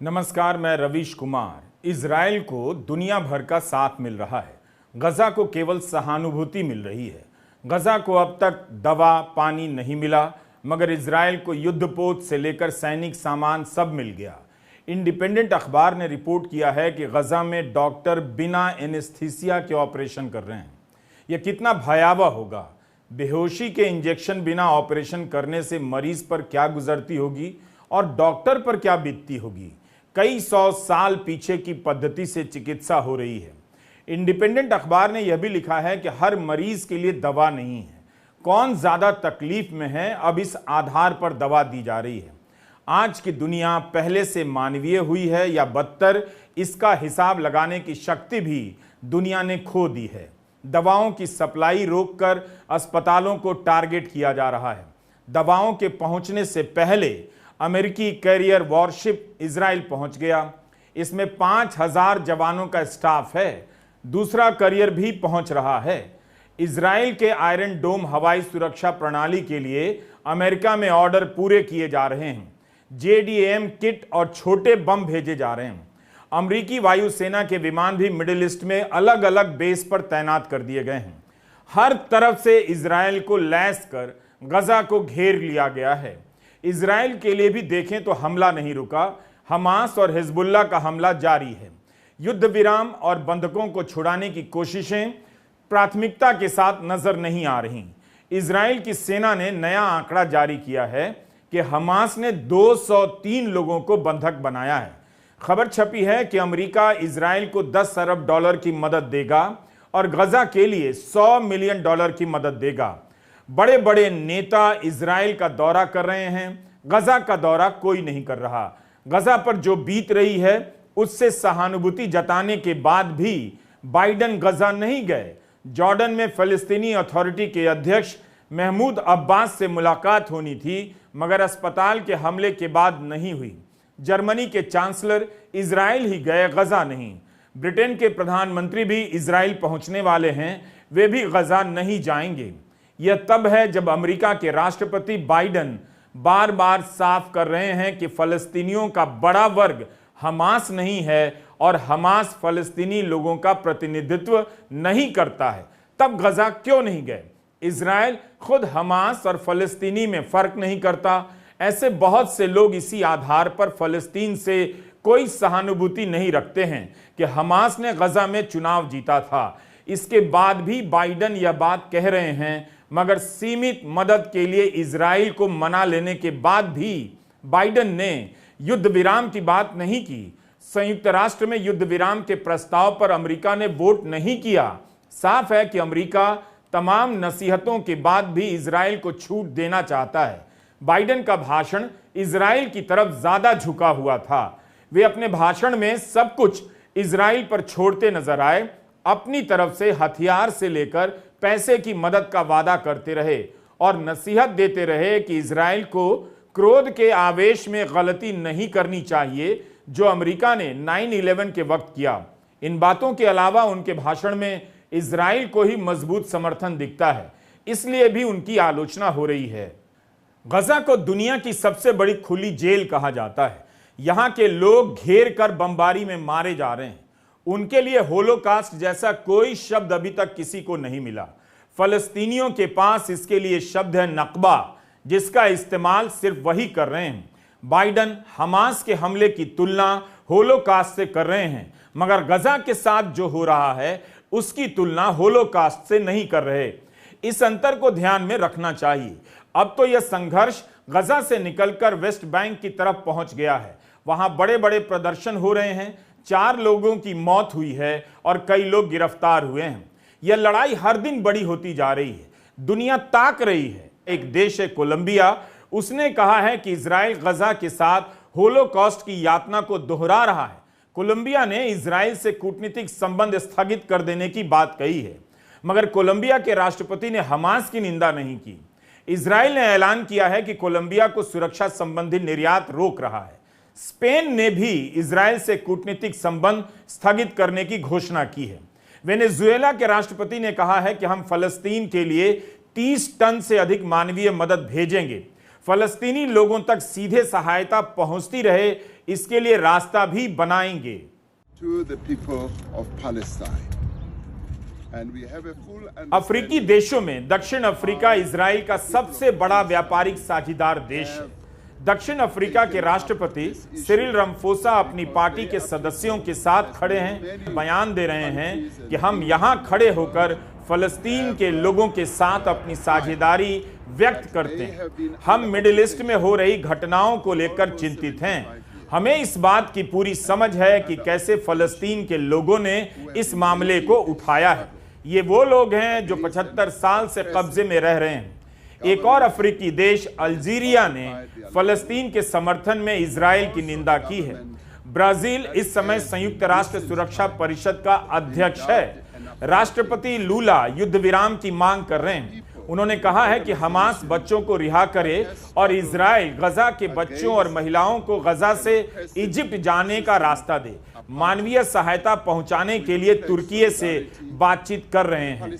नमस्कार, मैं रवीश कुमार। इजराइल को दुनिया भर का साथ मिल रहा है। गजा को केवल सहानुभूति मिल रही है। गजा को अब तक दवा पानी नहीं मिला, मगर इजराइल को युद्धपोत से लेकर सैनिक सामान सब मिल गया। इंडिपेंडेंट अखबार ने रिपोर्ट किया है कि गजा में डॉक्टर बिना एनेस्थीसिया के ऑपरेशन कर रहे हैं। यह कितना भयावह होगा। बेहोशी के इंजेक्शन बिना ऑपरेशन करने से मरीज पर क्या गुजरती होगी और डॉक्टर पर क्या बीतती होगी। कई सौ साल पीछे की पद्धति से चिकित्सा हो रही है। इंडिपेंडेंट अखबार ने यह भी लिखा है कि हर मरीज के लिए दवा नहीं है। कौन ज्यादा तकलीफ में है, अब इस आधार पर दवा दी जा रही है। आज की दुनिया पहले से मानवीय हुई है या बदतर, इसका हिसाब लगाने की शक्ति भी दुनिया ने खो दी है। दवाओं की सप्लाई रोककर अस्पतालों को टारगेट किया जा रहा है। दवाओं के पहुंचने से पहले अमेरिकी कैरियर वॉरशिप इजराइल पहुंच गया। इसमें 5000 जवानों का स्टाफ है। दूसरा कैरियर भी पहुंच रहा है। इजराइल के आयरन डोम हवाई सुरक्षा प्रणाली के लिए अमेरिका में ऑर्डर पूरे किए जा रहे हैं। JDAM किट और छोटे बम भेजे जा रहे हैं। अमेरिकी वायुसेना के विमान भी मिडिल ईस्ट में अलग अलग बेस पर तैनात कर दिए गए हैं। हर तरफ से इजराइल को लैस कर गजा को घेर लिया गया है। इजराइल के लिए भी देखें तो हमला नहीं रुका। हमास और हिजबुल्लाह का हमला जारी है। युद्ध विराम और बंधकों को छुड़ाने की कोशिशें प्राथमिकता के साथ नजर नहीं आ रही। इजराइल की सेना ने नया आंकड़ा जारी किया है कि हमास ने 203 लोगों को बंधक बनाया है। खबर छपी है कि अमेरिका इजराइल को 10 अरब डॉलर की मदद देगा और गजा के लिए 100 मिलियन डॉलर की मदद देगा। बड़े बड़े नेता इजराइल का दौरा कर रहे हैं। गजा का दौरा कोई नहीं कर रहा। गजा पर जो बीत रही है उससे सहानुभूति जताने के बाद भी बाइडेन गजा नहीं गए। जॉर्डन में फलस्तीनी अथॉरिटी के अध्यक्ष महमूद अब्बास से मुलाकात होनी थी, मगर अस्पताल के हमले के बाद नहीं हुई। जर्मनी के चांसलर इजराइल ही गए, गजा नहीं। ब्रिटेन के प्रधानमंत्री भी इजराइल पहुंचने वाले हैं, वे भी गजा नहीं जाएंगे। यह तब है जब अमेरिका के राष्ट्रपति बाइडेन बार बार साफ कर रहे हैं कि फलस्तीनियों का बड़ा वर्ग हमास नहीं है और हमास फलस्तीनी लोगों का प्रतिनिधित्व नहीं करता है। तब गजा क्यों नहीं गए? इजराइल खुद हमास और फलस्तीनी में फर्क नहीं करता। ऐसे बहुत से लोग इसी आधार पर फलस्तीन से कोई सहानुभूति नहीं रखते हैं कि हमास ने गजा में चुनाव जीता था। इसके बाद भी बाइडेन यह बात कह रहे हैं, मगर सीमित मदद के लिए इजराइल को मना लेने के बाद भी बाइडेन ने युद्ध विराम की बात नहीं की। संयुक्त राष्ट्र में युद्ध विराम के प्रस्ताव पर अमेरिका ने वोट नहीं किया। साफ है कि अमेरिका तमाम नसीहतों के बाद भी इजराइल को छूट देना चाहता है। बाइडेन का भाषण इजराइल की तरफ ज्यादा झुका हुआ था। वे अपने भाषण में सब कुछ इजराइल पर छोड़ते नजर आए। अपनी तरफ से हथियार से लेकर पैसे की मदद का वादा करते रहे और नसीहत देते रहे कि इजराइल को क्रोध के आवेश में गलती नहीं करनी चाहिए, जो अमेरिका ने 9/11 के वक्त किया। इन बातों के अलावा उनके भाषण में इजराइल को ही मजबूत समर्थन दिखता है, इसलिए भी उनकी आलोचना हो रही है। गजा को दुनिया की सबसे बड़ी खुली जेल कहा जाता है। यहां के लोग घेर कर बमबारी में मारे जा रहे हैं। उनके लिए होलोकास्ट जैसा कोई शब्द अभी तक किसी को नहीं मिला। फलस्तीनियों के पास इसके लिए शब्द है नक्बा, जिसका इस्तेमाल सिर्फ वही कर रहे हैं। बाइडेन हमास के हमले की तुलना होलोकास्ट से कर रहे हैं, मगर गजा के साथ जो हो रहा है उसकी तुलना होलोकास्ट से नहीं कर रहे। इस अंतर को ध्यान में रखना चाहिए। अब तो यह संघर्ष गजा से निकलकर वेस्ट बैंक की तरफ पहुंच गया है। वहां बड़े बड़े प्रदर्शन हो रहे हैं। 4 लोगों की मौत हुई है और कई लोग गिरफ्तार हुए हैं। यह लड़ाई हर दिन बड़ी होती जा रही है। दुनिया ताक रही है। एक देश है कोलंबिया, उसने कहा है कि इजराइल गजा के साथ होलोकॉस्ट की यातना को दोहरा रहा है। कोलंबिया ने इजराइल से कूटनीतिक संबंध स्थगित कर देने की बात कही है, मगर कोलंबिया के राष्ट्रपति ने हमास की निंदा नहीं की। इजराइल ने ऐलान किया है कि कोलंबिया को सुरक्षा संबंधी निर्यात रोक रहा है। स्पेन ने भी इजराइल से कूटनीतिक संबंध स्थगित करने की घोषणा की है। वेनेजुएला के राष्ट्रपति ने कहा है कि हम फलस्तीन के लिए 30 टन से अधिक मानवीय मदद भेजेंगे। फलस्तीनी लोगों तक सीधे सहायता पहुंचती रहे, इसके लिए रास्ता भी बनाएंगे। To the people of Palestine. And we have a full अफ्रीकी देशों में दक्षिण अफ्रीका इजराइल का सबसे बड़ा व्यापारिक साझेदार देश है। दक्षिण अफ्रीका के राष्ट्रपति सिरिल रामाफोसा अपनी पार्टी के सदस्यों के साथ खड़े हैं, बयान दे रहे हैं कि हम यहां खड़े होकर फलस्तीन के लोगों के साथ अपनी साझेदारी व्यक्त करते हैं। हम मिडिल ईस्ट में हो रही घटनाओं को लेकर चिंतित हैं। हमें इस बात की पूरी समझ है कि कैसे फलस्तीन के लोगों ने इस मामले को उठाया है। ये वो लोग हैं जो 75 साल से कब्जे में रह रहे हैं। एक और अफ्रीकी देश अल्जीरिया ने फलस्तीन के समर्थन में इजराइल की निंदा की है। ब्राजील इस समय संयुक्त राष्ट्र सुरक्षा परिषद का अध्यक्ष है। राष्ट्रपति लूला युद्ध विराम की मांग कर रहे हैं। उन्होंने कहा है कि हमास बच्चों को रिहा करे और इजराइल गजा के बच्चों और महिलाओं को गजा से इजिप्ट जाने का रास्ता दे। मानवीय सहायता पहुंचाने के लिए तुर्की से बातचीत कर रहे हैं।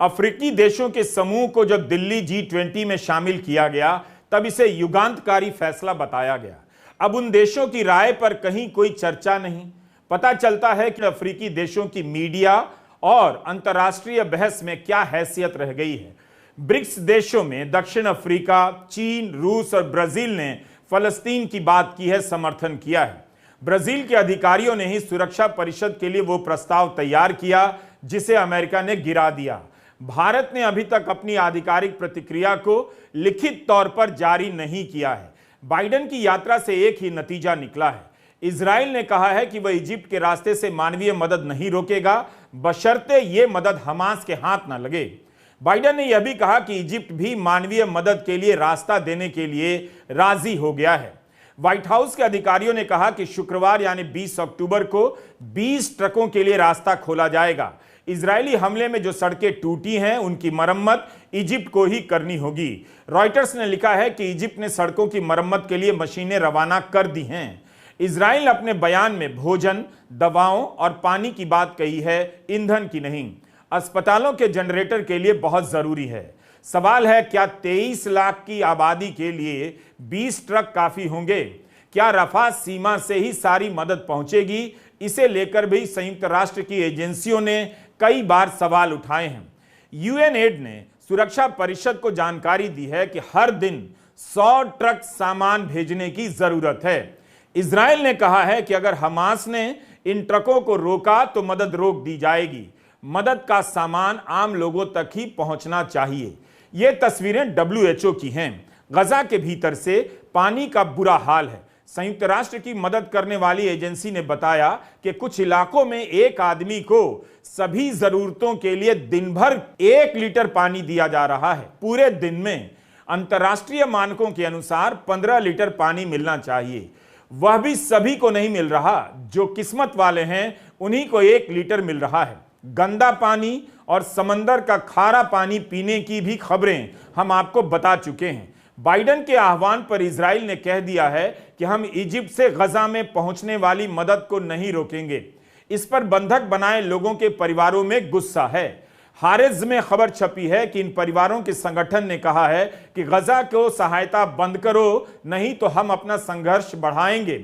अफ्रीकी देशों के समूह को जब दिल्ली G20 में शामिल किया गया तब इसे युगांतकारी फैसला बताया गया। अब उन देशों की राय पर कहीं कोई चर्चा नहीं। पता चलता है कि अफ्रीकी देशों की मीडिया और अंतर्राष्ट्रीय बहस में क्या हैसियत रह गई है। ब्रिक्स देशों में दक्षिण अफ्रीका, चीन, रूस और ब्राजील ने फलस्तीन की बात की है, समर्थन किया है। ब्राजील के अधिकारियों ने ही सुरक्षा परिषद के लिए वो प्रस्ताव तैयार किया जिसे अमेरिका ने गिरा दिया। भारत ने अभी तक अपनी आधिकारिक प्रतिक्रिया को लिखित तौर पर जारी नहीं किया है। बाइडेन की यात्रा से एक ही नतीजा निकला है। इजराइल ने कहा है कि वह इजिप्ट के रास्ते से मानवीय मदद नहीं रोकेगा, बशर्ते ये मदद हमास के हाथ न लगे। बाइडेन ने यह भी कहा कि इजिप्ट भी मानवीय मदद के लिए रास्ता देने के लिए राजी हो गया है। व्हाइट हाउस के अधिकारियों ने कहा कि शुक्रवार यानी 20 अक्टूबर को 20 ट्रकों के लिए रास्ता खोला जाएगा। इजरायली हमले में जो सड़कें टूटी हैं उनकी मरम्मत इजिप्ट को ही करनी होगी। रॉयटर्स ने लिखा है कि इजिप्ट ने सड़कों की मरम्मत के लिए मशीनें रवाना कर दी हैं। इजराइल अपने बयान में भोजन, दवाओं और पानी की बात कही है, ईंधन की नहीं। अस्पतालों के जनरेटर के लिए बहुत जरूरी है। सवाल है, क्या 23 लाख की आबादी के लिए 20 ट्रक काफी होंगे? क्या रफा सीमा से ही सारी मदद पहुंचेगी? इसे लेकर भी संयुक्त राष्ट्र की एजेंसियों ने कई बार सवाल उठाए हैं। यूएनएड ने सुरक्षा परिषद को जानकारी दी है कि हर दिन 100 ट्रक सामान भेजने की जरूरत है। इजराइल ने कहा है कि अगर हमास ने इन ट्रकों को रोका तो मदद रोक दी जाएगी। मदद का सामान आम लोगों तक ही पहुंचना चाहिए। ये तस्वीरें WHO की हैं। गजा के भीतर से पानी का बुरा हाल है। संयुक्त राष्ट्र की मदद करने वाली एजेंसी ने बताया कि कुछ इलाकों में एक आदमी को सभी जरूरतों के लिए दिन भर 1 लीटर पानी दिया जा रहा है। पूरे दिन में अंतर्राष्ट्रीय मानकों के अनुसार 15 लीटर पानी मिलना चाहिए। वह भी सभी को नहीं मिल रहा। जो किस्मत वाले हैं उन्हीं को 1 लीटर मिल रहा है। गंदा पानी और समंदर का खारा पानी पीने की भी खबरें हम आपको बता चुके हैं। बाइडेन के आह्वान पर इजराइल ने कह दिया है कि हम इजिप्ट से गजा में पहुंचने वाली मदद को नहीं रोकेंगे। इस पर बंधक बनाए लोगों के परिवारों में गुस्सा है। हारिज में खबर छपी है कि इन परिवारों के संगठन ने कहा है कि गजा को सहायता बंद करो, नहीं तो हम अपना संघर्ष बढ़ाएंगे।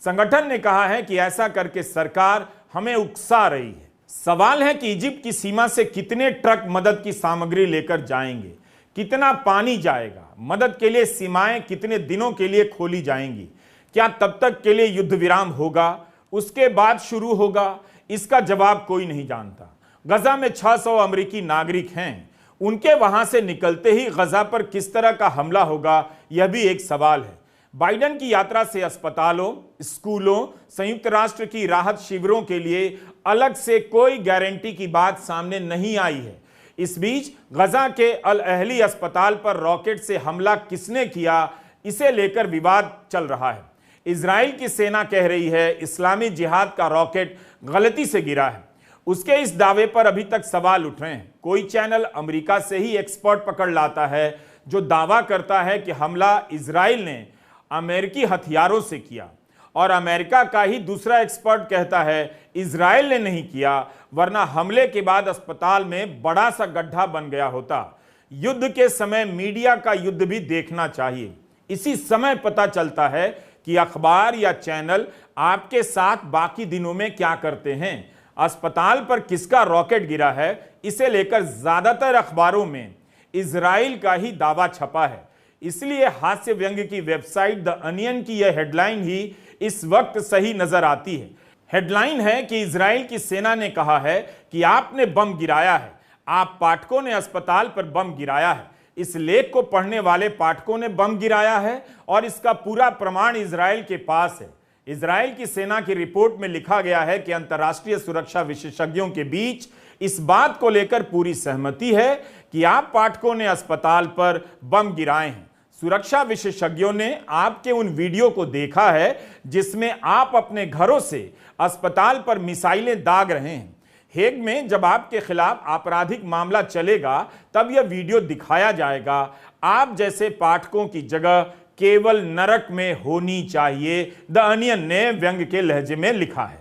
संगठन ने कहा है कि ऐसा करके सरकार हमें उकसा रही है। सवाल है कि इजिप्ट की सीमा से कितने ट्रक मदद की सामग्री लेकर जाएंगे, कितना पानी जाएगा, मदद के लिए सीमाएं कितने दिनों के लिए खोली जाएंगी, क्या तब तक के लिए युद्ध विराम होगा, उसके बाद शुरू होगा? इसका जवाब कोई नहीं जानता। गजा में 600 अमेरिकी नागरिक हैं। उनके वहां से निकलते ही गजा पर किस तरह का हमला होगा, यह भी एक सवाल है। बाइडेन की यात्रा से अस्पतालों, स्कूलों, संयुक्त राष्ट्र की राहत शिविरों के लिए अलग से कोई गारंटी की बात सामने नहीं आई है। इस बीच गजा के अल अहली अस्पताल पर रॉकेट से हमला किसने किया, इसे लेकर विवाद चल रहा है। इजराइल की सेना कह रही है इस्लामी जिहाद का रॉकेट गलती से गिरा है। उसके इस दावे पर अभी तक सवाल उठ रहे हैं। कोई चैनल अमेरिका से ही एक्सपर्ट पकड़ लाता है जो दावा करता है कि हमला इजराइल ने अमेरिकी हथियारों से किया, और अमेरिका का ही दूसरा एक्सपर्ट कहता है इजराइल ने नहीं किया, वरना हमले के बाद अस्पताल में बड़ा सा गड्ढा बन गया होता। युद्ध के समय मीडिया का युद्ध भी देखना चाहिए। इसी समय पता चलता है कि कि अखबार या चैनल आपके साथ बाकी दिनों में क्या करते हैं। अस्पताल पर किसका रॉकेट गिरा है, इसे लेकर ज्यादातर अखबारों में इजराइल का ही दावा छपा है। इसलिए हास्य व्यंग्य की वेबसाइट द अनियन की यह हेडलाइन ही इस वक्त सही नजर आती है। हेडलाइन है कि इजराइल की सेना ने कहा है कि आपने बम गिराया है, आप पाठकों ने अस्पताल पर बम गिराया है। इस लेख को पढ़ने वाले पाठकों ने बम गिराया है और इसका पूरा प्रमाण इजराइल के पास है। इजराइल की सेना की रिपोर्ट में लिखा गया है कि अंतर्राष्ट्रीय सुरक्षा विशेषज्ञों के बीच इस बात को लेकर पूरी सहमति है कि आप पाठकों ने अस्पताल पर बम गिराए हैं। सुरक्षा विशेषज्ञों ने आपके उन वीडियो को देखा है जिसमें आप अपने घरों से अस्पताल पर मिसाइलें दाग रहे हैं। हेग में जब आपके खिलाफ आपराधिक मामला चलेगा तब यह वीडियो दिखाया जाएगा। आप जैसे पाठकों की जगह केवल नरक में होनी चाहिए, द अनियन ने व्यंग्य के लहजे में लिखा है।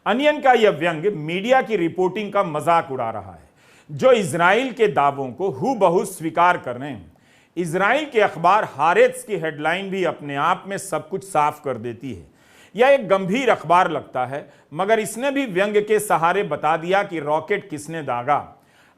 अनियन का यह व्यंग्य मीडिया की रिपोर्टिंग का मजाक उड़ा रहा है, जो इजराइल के दावों को हूबहू स्वीकार कर रहे हैं। इजराइल के अखबार हारेत्स की हेडलाइन भी अपने आप में सब कुछ साफ कर देती है। यह एक गंभीर अखबार लगता है, मगर इसने भी व्यंग्य के सहारे बता दिया कि रॉकेट किसने दागा।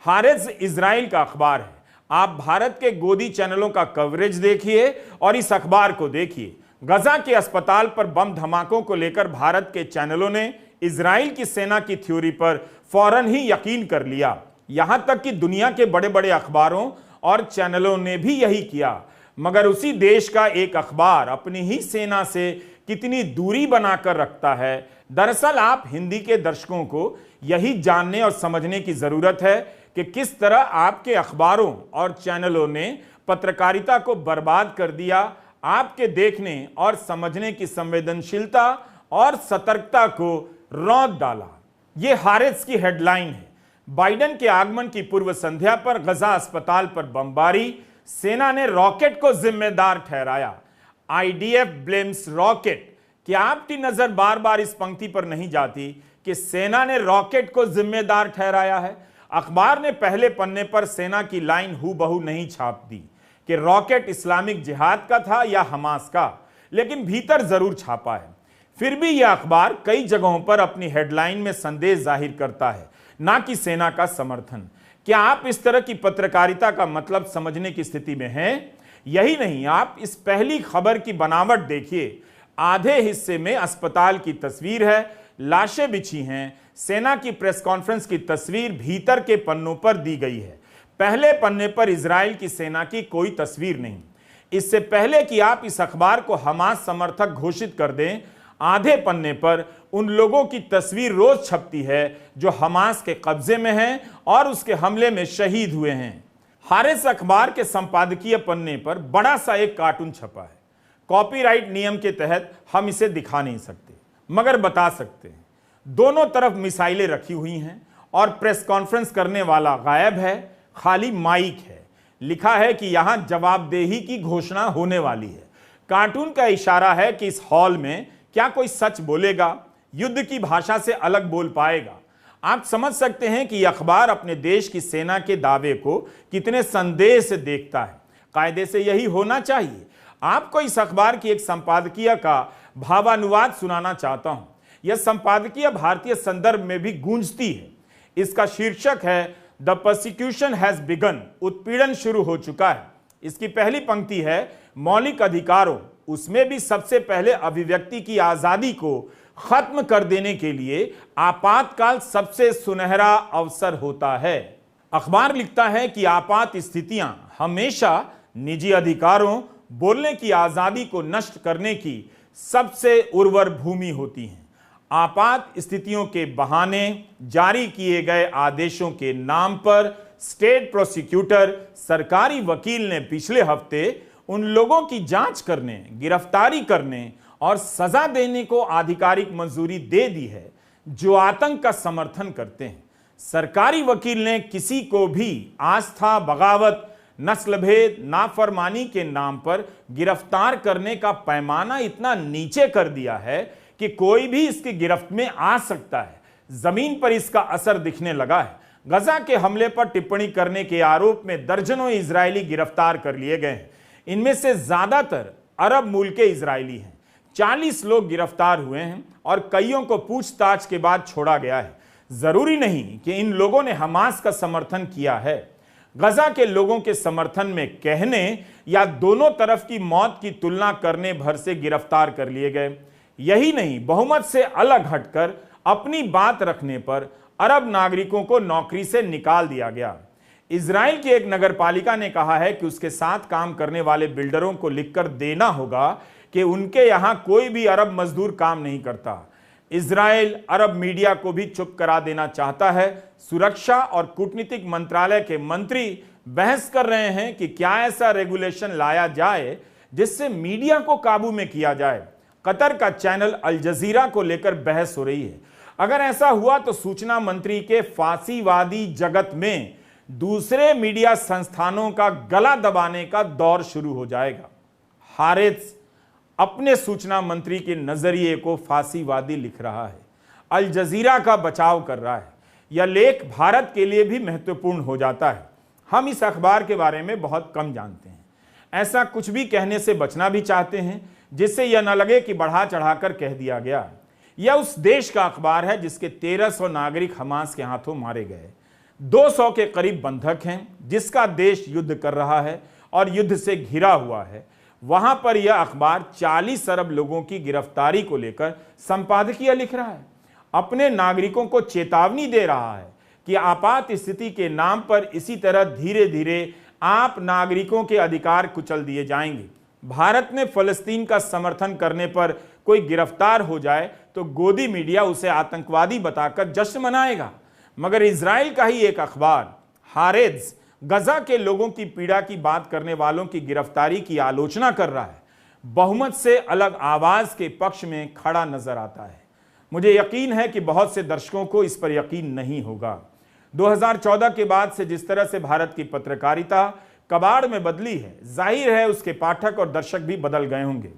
हारेत्स इजराइल का अखबार है। आप भारत के गोदी चैनलों का कवरेज देखिए और इस अखबार को देखिए। गजा के अस्पताल पर बम धमाकों को लेकर भारत के चैनलों ने इजराइल की सेना की थ्योरी पर फौरन ही यकीन कर लिया। यहां तक कि दुनिया के बड़े बड़े अखबारों और चैनलों ने भी यही किया। मगर उसी देश का एक अखबार अपनी ही सेना से कितनी दूरी बनाकर रखता है। दरअसल आप हिंदी के दर्शकों को यही जानने और समझने की जरूरत है कि किस तरह आपके अखबारों और चैनलों ने पत्रकारिता को बर्बाद कर दिया, आपके देखने और समझने की संवेदनशीलता और सतर्कता को रौंद डाला। यह हारेत्स की हेडलाइन है। बाइडेन के आगमन की पूर्व संध्या पर गजा अस्पताल पर बमबारी, सेना ने रॉकेट को जिम्मेदार ठहराया। IDF blames rocket. क्या आपकी नजर बार बार इस पंक्ति पर नहीं जाती कि सेना ने रॉकेट को जिम्मेदार ठहराया है? अखबार ने पहले पन्ने पर सेना की लाइन हूबहू नहीं छाप दी कि रॉकेट इस्लामिक जिहाद का था या हमास का, लेकिन भीतर जरूर छापा है। फिर भी यह अखबार कई जगहों पर अपनी हेडलाइन में संदेश जाहिर करता है, ना कि सेना का समर्थन। क्या आप इस तरह की पत्रकारिता का मतलब समझने की स्थिति में हैं? यही नहीं, आप इस पहली खबर की बनावट देखिए। आधे हिस्से में अस्पताल की तस्वीर है, लाशें बिछी हैं। सेना की प्रेस कॉन्फ्रेंस की तस्वीर भीतर के पन्नों पर दी गई है। पहले पन्ने पर इजराइल की सेना की कोई तस्वीर नहीं। इससे पहले कि आप इस अखबार को हमास समर्थक घोषित कर दें, आधे पन्ने पर उन लोगों की तस्वीर रोज छपती है जो हमास के कब्जे में हैं और उसके हमले में शहीद हुए हैं। हारेत्स अखबार के संपादकीय पन्ने पर बड़ा सा एक कार्टून छपा है। कॉपीराइट नियम के तहत हम इसे दिखा नहीं सकते, मगर बता सकते हैं। दोनों तरफ मिसाइलें रखी हुई हैं और प्रेस कॉन्फ्रेंस करने वाला गायब है, खाली माइक है। लिखा है कि यहां जवाबदेही की घोषणा होने वाली है। कार्टून का इशारा है कि इस हॉल में क्या कोई सच बोलेगा, युद्ध की भाषा से अलग बोल पाएगा। आप समझ सकते हैं कि यह अखबार अपने देश की सेना के दावे को कितने संदेह से देखता है। कायदे से यही होना चाहिए। आपको इस अखबार की एक संपादकीय का भावानुवाद सुनाना चाहता हूं। यह संपादकीय भारतीय संदर्भ में भी गूंजती है। इसका शीर्षक है द परसिक्यूशन हैज बिगन, उत्पीड़न शुरू हो चुका है। इसकी पहली पंक्ति है मौलिक अधिकारों, उसमें भी सबसे पहले अभिव्यक्ति की आजादी को खत्म कर देने के लिए आपातकाल सबसे सुनहरा अवसर होता है। अखबार लिखता है कि आपात स्थितियां हमेशा निजी अधिकारों, बोलने की आजादी को नष्ट करने की सबसे उर्वर भूमि होती हैं। आपात स्थितियों के बहाने जारी किए गए आदेशों के नाम पर स्टेट प्रोसिक्यूटर, सरकारी वकील ने पिछले हफ्ते उन लोगों की जांच करने, गिरफ्तारी करने और सजा देने को आधिकारिक मंजूरी दे दी है जो आतंक का समर्थन करते हैं। सरकारी वकील ने किसी को भी आस्था, बगावत, नस्लभेद, नाफरमानी के नाम पर गिरफ्तार करने का पैमाना इतना नीचे कर दिया है कि कोई भी इसकी गिरफ्त में आ सकता है। जमीन पर इसका असर दिखने लगा है। गजा के हमले पर टिप्पणी करने के आरोप में दर्जनों इजरायली गिरफ्तार कर लिए गए हैं। इनमें से ज्यादातर अरब मूल के इजरायली हैं। 40 लोग गिरफ्तार हुए हैं और कईयों को पूछताछ के बाद छोड़ा गया है। जरूरी नहीं कि इन लोगों ने हमास का समर्थन किया है। गजा के लोगों के समर्थन में कहने या दोनों तरफ की मौत की तुलना करने भर से गिरफ्तार कर लिए गए। यही नहीं, बहुमत से अलग हटकर अपनी बात रखने पर अरब नागरिकों को नौकरी से निकाल दिया गया। इजराइल की एक नगरपालिका ने कहा है कि उसके साथ काम करने वाले बिल्डरों को लिखकर देना होगा कि उनके यहां कोई भी अरब मजदूर काम नहीं करता। इजराइल अरब मीडिया को भी चुप करा देना चाहता है। सुरक्षा और कूटनीतिक मंत्रालय के मंत्री बहस कर रहे हैं कि क्या ऐसा रेगुलेशन लाया जाए जिससे मीडिया को काबू में किया जाए। कतर का चैनल अल जजीरा को लेकर बहस हो रही है। अगर ऐसा हुआ तो सूचना मंत्री के फांसीवादी जगत में दूसरे मीडिया संस्थानों का गला दबाने का दौर शुरू हो जाएगा। हारेत्स अपने सूचना मंत्री के नजरिए को फांसीवादी लिख रहा है, अल जजीरा का बचाव कर रहा है। यह लेख भारत के लिए भी महत्वपूर्ण हो जाता है। हम इस अखबार के बारे में बहुत कम जानते हैं। ऐसा कुछ भी कहने से बचना भी चाहते हैं जिससे यह न लगे कि बढ़ा चढ़ाकर कह दिया गया। यह उस देश का अखबार है जिसके 1300 नागरिक हमास के हाथों मारे गए। 200 के करीब बंधक हैं, जिसका देश युद्ध कर रहा है और युद्ध से घिरा हुआ है। वहां पर यह अखबार 40 अरब लोगों की गिरफ्तारी को लेकर संपादकीय लिख रहा है। अपने नागरिकों को चेतावनी दे रहा है कि आपात स्थिति के नाम पर इसी तरह धीरे धीरे आप नागरिकों के अधिकार कुचल दिए जाएंगे। भारत में फलस्तीन का समर्थन करने पर कोई गिरफ्तार हो जाए तो गोदी मीडिया उसे आतंकवादी बताकर जश्न मनाएगा, मगर इजराइल का ही एक अखबार हारेत्स गजा के लोगों की पीड़ा की बात करने वालों की गिरफ्तारी की आलोचना कर रहा है। बहुमत से अलग आवाज के पक्ष में खड़ा नजर आता है। मुझे यकीन है कि बहुत से दर्शकों को इस पर यकीन नहीं होगा। 2014 के बाद से जिस तरह से भारत की पत्रकारिता कबाड़ में बदली है, जाहिर है उसके पाठक और दर्शक भी बदल गए होंगे।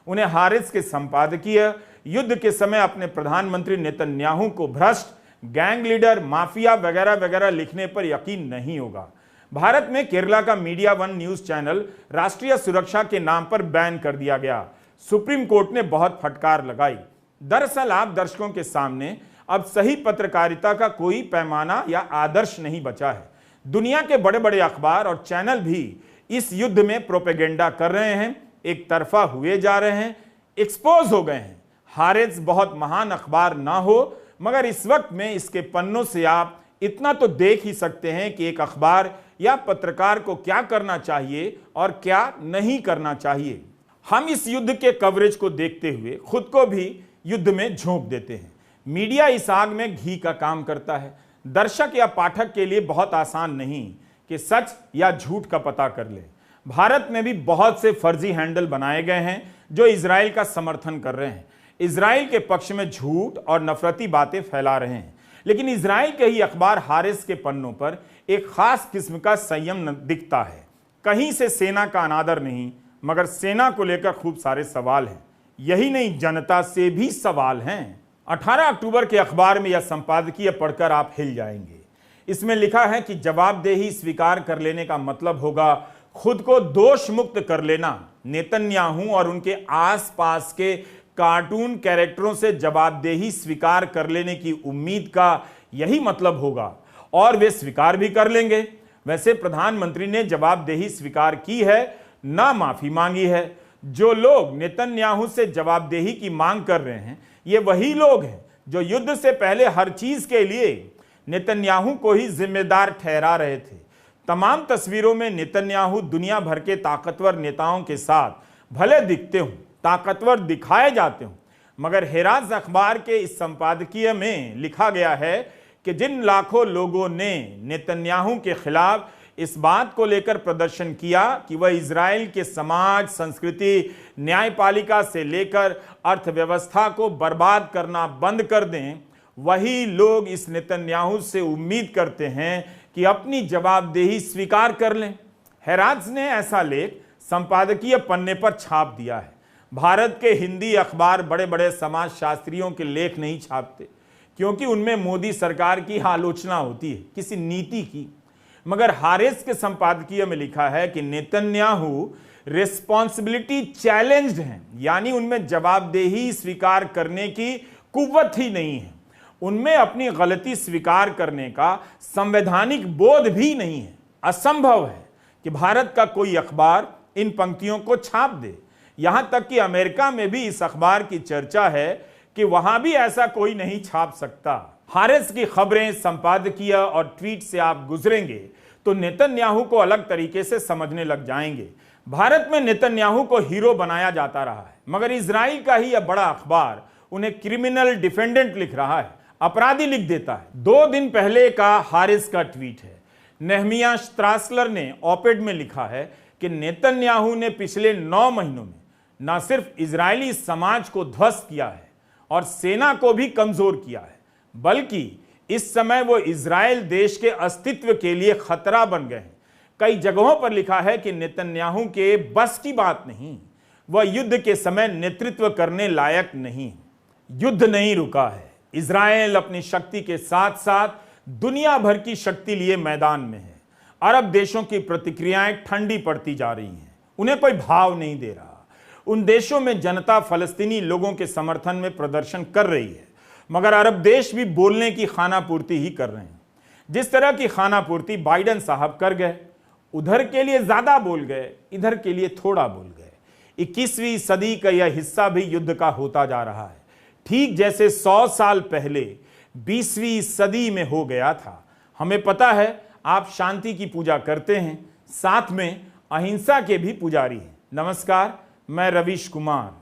उन्हें हारेत्स के संपादकीय युद्ध के समय अपने प्रधानमंत्री नेतन्याहू को भ्रष्ट, गैंग लीडर, माफिया वगैरह वगैरह लिखने पर यकीन नहीं होगा। भारत में केरला का मीडिया वन न्यूज चैनल राष्ट्रीय सुरक्षा के नाम पर बैन कर दिया गया। सुप्रीम कोर्ट ने बहुत फटकार लगाई। दरअसल आप दर्शकों के सामने अब सही पत्रकारिता का कोई पैमाना या आदर्श नहीं बचा है। दुनिया के बड़े बड़े अखबार और चैनल भी इस युद्ध में प्रोपेगेंडा कर रहे हैं, एक तरफा हुए जा रहे हैं, एक्सपोज हो गए हैं। हारेत्स बहुत महान अखबार ना हो, मगर इस वक्त में इसके पन्नों से आप इतना तो देख ही सकते हैं कि एक अखबार या पत्रकार को क्या करना चाहिए और क्या नहीं करना चाहिए। हम इस युद्ध के कवरेज को देखते हुए खुद को भी युद्ध में झोंक देते हैं। मीडिया इस आग में घी का काम करता है। दर्शक या पाठक के लिए बहुत आसान नहीं कि सच या झूठ का पता कर ले। भारत में भी बहुत से फर्जी हैंडल बनाए गए हैं जो इजराइल का समर्थन कर रहे हैं, इजराइल के पक्ष में झूठ और नफरती बातें फैला रहे हैं। लेकिन इजराइल के ही अखबार हारेत्स के पन्नों पर एक खास किस्म का संयम दिखता है। कहीं से सेना का अनादर नहीं, मगर सेना को लेकर खूब सारे सवाल हैं। यही नहीं, जनता से भी सवाल हैं। 18 अक्टूबर के अखबार में यह संपादकीय पढ़कर आप हिल जाएंगे। इसमें लिखा है कि जवाबदेही स्वीकार कर लेने का मतलब होगा खुद को दोष मुक्त कर लेना। नेतन्याहू और उनके आसपास के कार्टून कैरेक्टरों से जवाबदेही स्वीकार कर लेने की उम्मीद का यही मतलब होगा, और वे स्वीकार भी कर लेंगे। वैसे प्रधानमंत्री ने जवाबदेही स्वीकार की है, ना माफी मांगी है। जो लोग नेतन्याहू से जवाबदेही की मांग कर रहे हैं, ये वही लोग हैं जो युद्ध से पहले हर चीज के लिए नेतन्याहू को ही जिम्मेदार ठहरा रहे थे। तमाम तस्वीरों में नेतन्याहू दुनिया भर के ताकतवर नेताओं के साथ भले दिखते हों, ताकतवर दिखाए जाते हों, मगर हेराज अखबार के इस संपादकीय में लिखा गया है कि जिन लाखों लोगों ने नेतन्याहू के खिलाफ इस बात को लेकर प्रदर्शन किया कि वह इजराइल के समाज, संस्कृति, न्यायपालिका से लेकर अर्थव्यवस्था को बर्बाद करना बंद कर दें, वही लोग इस नेतन्याहू से उम्मीद करते हैं कि अपनी जवाबदेही स्वीकार कर लें। हेराज ने ऐसा लेख संपादकीय पन्ने पर छाप दिया है। भारत के हिंदी अखबार बड़े बड़े समाज शास्त्रियों के लेख नहीं छापते, क्योंकि उनमें मोदी सरकार की आलोचना होती है, किसी नीति की। मगर हारेत्स के संपादकीय में लिखा है कि नेतन्याहू रिस्पॉन्सिबिलिटी चैलेंज्ड हैं, यानी उनमें जवाबदेही स्वीकार करने की कुव्वत ही नहीं है, उनमें अपनी गलती स्वीकार करने का संवैधानिक बोध भी नहीं है। असंभव है कि भारत का कोई अखबार इन पंक्तियों को छाप दे। यहां तक कि अमेरिका में भी इस अखबार की चर्चा है कि वहां भी ऐसा कोई नहीं छाप सकता। हारिस की खबरें, संपादकीय और ट्वीट से आप गुजरेंगे तो नेतन्याहू को अलग तरीके से समझने लग जाएंगे। भारत में नेतन्याहू को हीरो बनाया जाता रहा है, मगर इजराइल का ही यह बड़ा अखबार उन्हें क्रिमिनल डिफेंडेंट लिख रहा है, अपराधी लिख देता है। 2 दिन पहले का हारिस का ट्वीट है। नेहमिया स्ट्रासलर ने ऑपेड में लिखा है कि नेतन्याहू ने पिछले 9 महीनों में न सिर्फ इजरायली समाज को ध्वस्त किया है और सेना को भी कमजोर किया है, बल्कि इस समय वो इजराइल देश के अस्तित्व के लिए खतरा बन गए हैं। कई जगहों पर लिखा है कि नेतन्याहू के बस की बात नहीं, वह युद्ध के समय नेतृत्व करने लायक नहीं। युद्ध नहीं रुका है। इजराइल अपनी शक्ति के साथ साथ दुनिया भर की शक्ति लिए मैदान में है। अरब देशों की प्रतिक्रियाएं ठंडी पड़ती जा रही हैं, उन्हें कोई भाव नहीं दे रहा। उन देशों में जनता फलस्तीनी लोगों के समर्थन में प्रदर्शन कर रही है, मगर अरब देश भी बोलने की खानापूर्ति ही कर रहे हैं। जिस तरह की खानापूर्ति बाइडेन साहब कर गए, उधर के लिए ज्यादा बोल गए, इधर के लिए थोड़ा बोल गए। 21वीं सदी का यह हिस्सा भी युद्ध का होता जा रहा है, ठीक जैसे 100 साल पहले 20वीं सदी में हो गया था। हमें पता है आप शांति की पूजा करते हैं, साथ में अहिंसा के भी पुजारी हैं। नमस्कार, मैं रवीश कुमार।